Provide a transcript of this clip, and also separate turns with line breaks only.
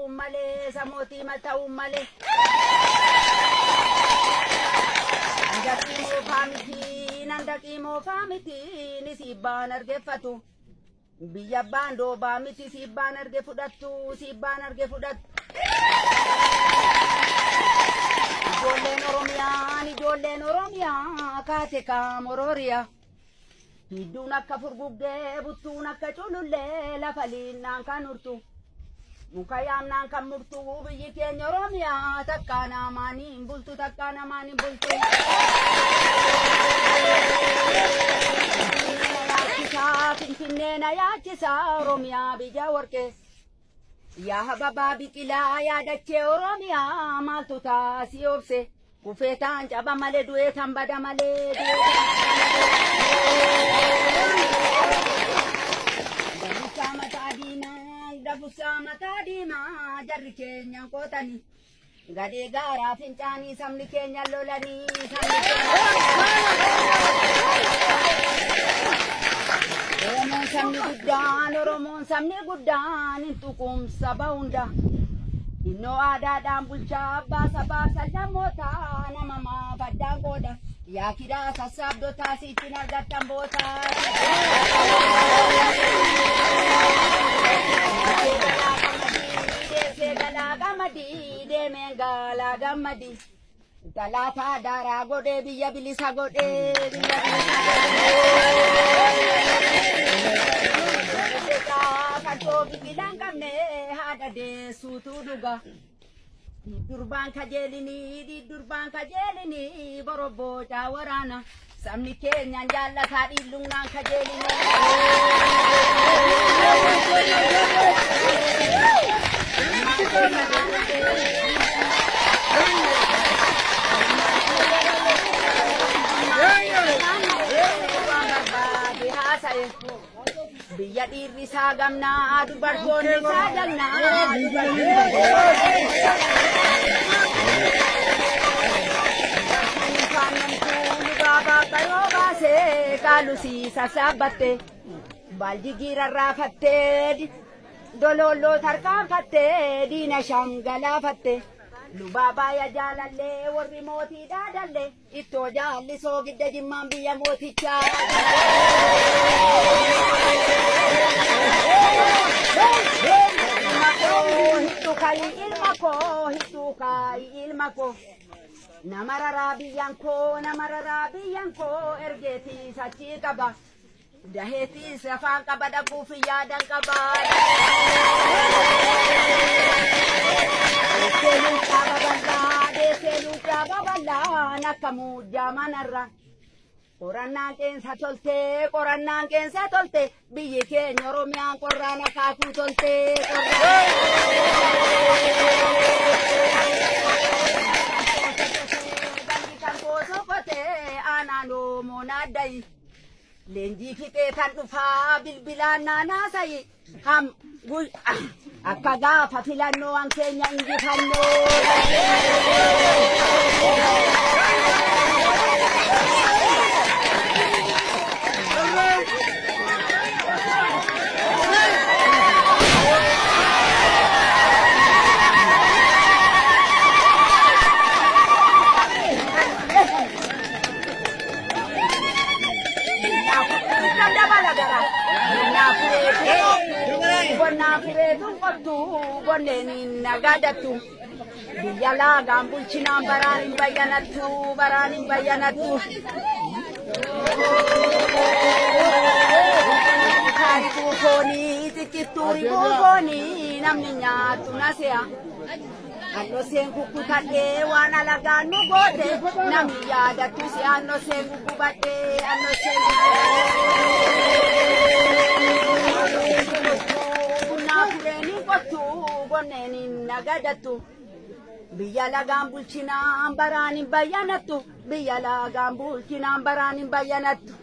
ummale samoti mata ummale Nandaki mo famiti ni siban argefatu biya bando ba miti siban argefudatu siban argefudat Ijoolleen Oromiyaa kaate kaamorooriyaa hidduun akka furguggee buttuun akka culullee lafa liinnaan kan urtu muka yaamnaan kan murtu biyyi keenya Oromiyaa takkaa namaan hin bultu takkaa namaan hin bultu. Finfinnee na yaachisaa Oromiyaa biyya warqee. Yaa hababaa biqilaa yaadachee Oromiyaa maaltu taasii obse kufeetaan caba malee du'eetaan bada malee dabusaa mataa diimaa jarri keenya qootanii gadee gaaraa fincaanii sabni keenya lolanii Oromoon sabni guddaan hin tuqumsa bahunda innoo aadaadhaan bulchaa abbaa sabaa sallamootaa nama maafaddaan qooda yaa kidaa sassaabdotaa siittiin argattan bootaa galaa gammadii deemeen galaa gammadii Talaataa daaraa godhee biyya bilisa godhee Katoo biqilaan qabne haadha deessuutu dhuga. Durbaan kajeelinii borobbocaa waraana sabni keenyaan jaallataa dhiillumnaan kajeelinii. Biyya dhiirri isaa gamnaa dubartoonni isaa jalnaa Baay'oo baasee qaalusii sassaabbatte baaldi giirarraafattee dololloo tarkaanfattee diina shangalaafatte lubaa baaya jaalallee warri mootii dhaadallee ittoo jaallisoo gidda jimmaan biyya mootichaa. Hittuu kaayi ilma koo nama raraa biyyan koo ergeetii sachii qaba daheetii afaan qaba dhaquuf yaadan qaba. Deesee luuqaa babal'aan akka muujjaa manarra qorannaan qeensa tolte biyyi keenya Oromiyaan qorraan akaakuu tolte. Leenjii fixee kan dhufaa bilbilaan naanaasayi akka gaafa filannoo waan keenya injifannoo. Bonneen nagadatu biyya laagaan bulchinaan baraan hin bayyanattu. Kaarikuu foonii xiqqittuuri buufoonii namni nyaatu nase'a. Annoseen kukkutadhee waan alagaan nu goote namni yaadattu si annoseen guggubadhee annoseen bonneen nagadatu biyya lagaan bulchinaan baraan hin bayyanattu biyya lagaan bulchinaan baraan hin bayyanattu.